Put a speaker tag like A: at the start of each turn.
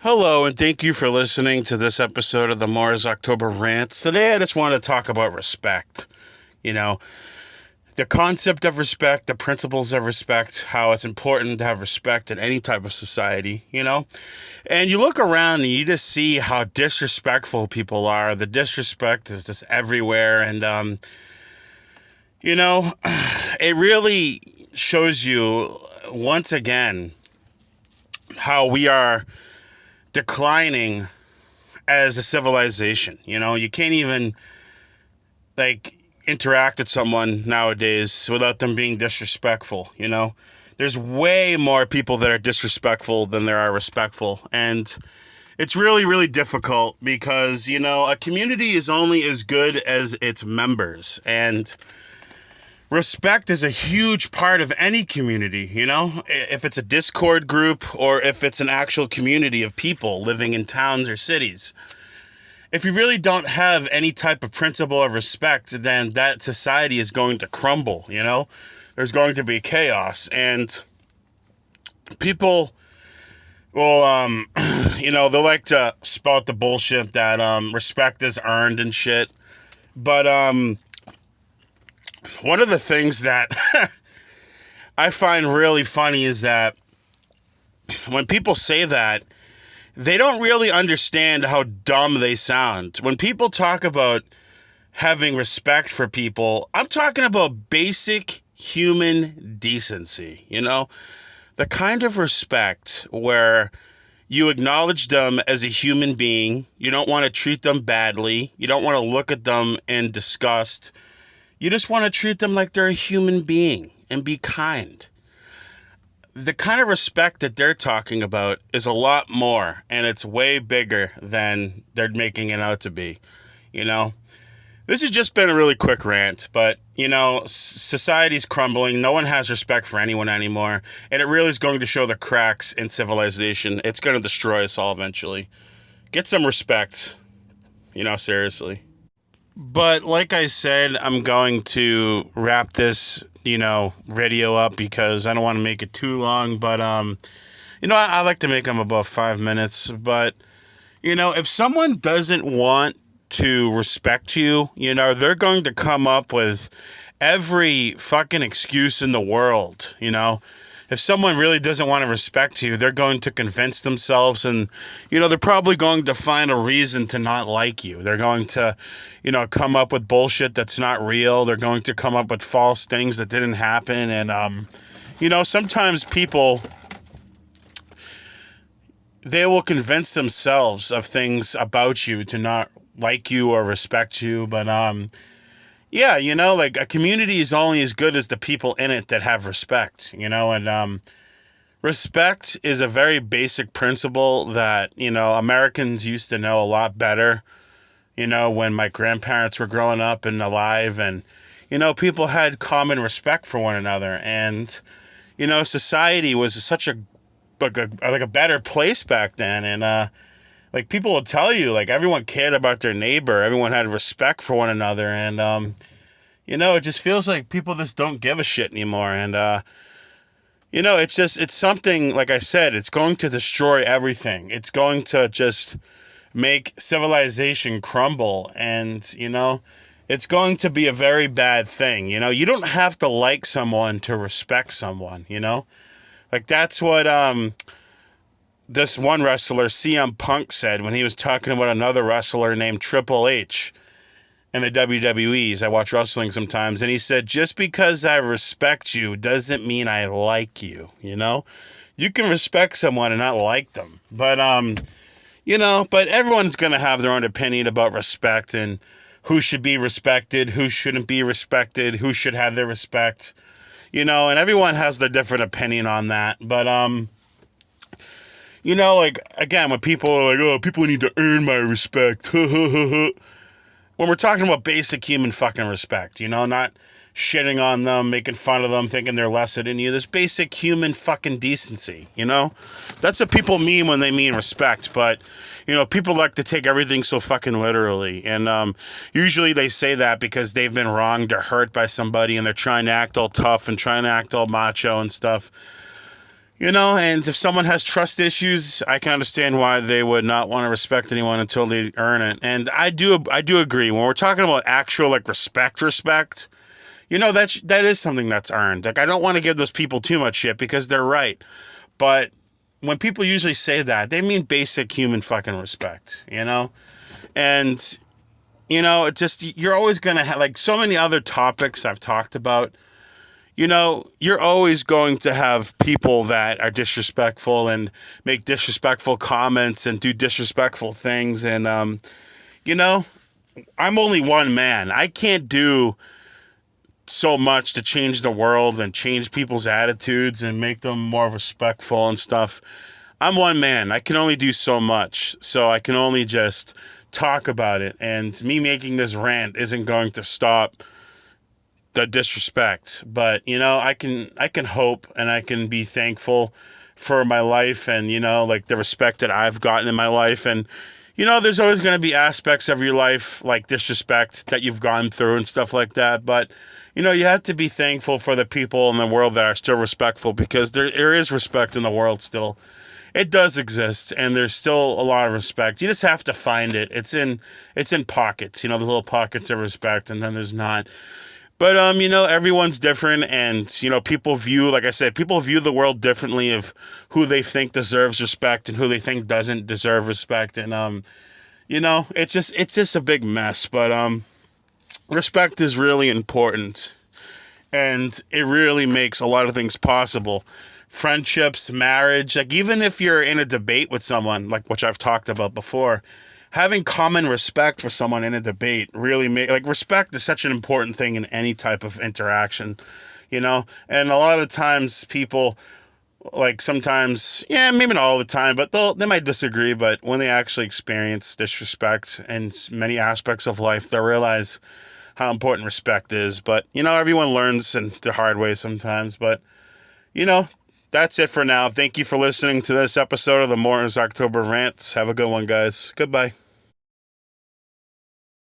A: Hello, and thank you for listening to this episode of the Mars October Rants. Today, I just want to talk about respect. You know, the concept of respect, the principles of respect, how it's important to have respect in any type of society, And you look around and you just see how disrespectful people are. The disrespect is just everywhere. And, it really shows you once again how we are declining as a civilization. You can't even interact with someone nowadays without them being disrespectful. There's way more people that are disrespectful than there are respectful, and it's really, really difficult because a community is only as good as its members, and respect is a huge part of any community, if it's a Discord group or if it's an actual community of people living in towns or cities. If you really don't have any type of principle of respect, then that society is going to crumble, There's going to be chaos, and people will, they like to spout the bullshit that respect is earned and shit, but one of the things that I find really funny is that when people say that, they don't really understand how dumb they sound. When people talk about having respect for people, I'm talking about basic human decency, The kind of respect where you acknowledge them as a human being, you don't want to treat them badly, you don't want to look at them in disgust. You just want to treat them like they're a human being and be kind. The kind of respect that they're talking about is a lot more, and it's way bigger than they're making it out to be, This has just been a really quick rant, but, society's crumbling. No one has respect for anyone anymore, and it really is going to show the cracks in civilization. It's going to destroy us all eventually. Get some respect, seriously. But like I said, I'm going to wrap this, video up because I don't want to make it too long. But, I like to make them about 5 minutes. But, if someone doesn't want to respect you, they're going to come up with every fucking excuse in the world, If someone really doesn't want to respect you, they're going to convince themselves and, they're probably going to find a reason to not like you. They're going to, come up with bullshit that's not real. They're going to come up with false things that didn't happen. And, sometimes people, they will convince themselves of things about you to not like you or respect you. But, yeah, a community is only as good as the people in it that have respect, and respect is a very basic principle that, Americans used to know a lot better, when my grandparents were growing up and alive, and, people had common respect for one another, and, society was such a better place back then, and, people will tell you, everyone cared about their neighbor. Everyone had respect for one another. And, it just feels like people just don't give a shit anymore. And, it's something, like I said, it's going to destroy everything. It's going to just make civilization crumble. And, it's going to be a very bad thing. You don't have to like someone to respect someone, That's what, this one wrestler, CM Punk, said when he was talking about another wrestler named Triple H in the WWEs. I watch wrestling sometimes, and he said, just because I respect you doesn't mean I like you, You can respect someone and not like them. But, but everyone's going to have their own opinion about respect and who should be respected, who shouldn't be respected, who should have their respect, and everyone has their different opinion on that. But, again, when people are like, oh, people need to earn my respect. When we're talking about basic human fucking respect, not shitting on them, making fun of them, thinking they're lesser than you. This basic human fucking decency, That's what people mean when they mean respect. But, people like to take everything so fucking literally. And usually they say that because they've been wronged or hurt by somebody and they're trying to act all tough and trying to act all macho and stuff. And if someone has trust issues, I can understand why they would not want to respect anyone until they earn it. And I do agree when we're talking about actual like respect, that is something that's earned. Like I don't want to give those people too much shit because they're right, but when people usually say that, they mean basic human fucking respect, and it just you're always gonna have like so many other topics I've talked about. You're always going to have people that are disrespectful and make disrespectful comments and do disrespectful things. And, I'm only one man. I can't do so much to change the world and change people's attitudes and make them more respectful and stuff. I'm one man. I can only do so much. So I can only just talk about it. And me making this rant isn't going to stop the disrespect, but I can hope and I can be thankful for my life and like the respect that I've gotten in my life. And there's always going to be aspects of your life like disrespect that you've gone through and stuff like that, but you have to be thankful for the people in the world that are still respectful, because there is respect in the world still. It does exist, and there's still a lot of respect. You just have to find it. It's in pockets, there's little pockets of respect, and then there's not. But, everyone's different, and, people view the world differently of who they think deserves respect and who they think doesn't deserve respect. And, it's just a big mess. But respect is really important, and it really makes a lot of things possible. Friendships, marriage, like even if you're in a debate with someone, like which I've talked about before, having common respect for someone in a debate really respect is such an important thing in any type of interaction, and a lot of times people sometimes, maybe not all the time, but they might disagree, but when they actually experience disrespect in many aspects of life, they'll realize how important respect is. But, everyone learns in the hard way sometimes, but, that's it for now. Thank you for listening to this episode of the Morton's October Rants. Have a good one, guys. Goodbye.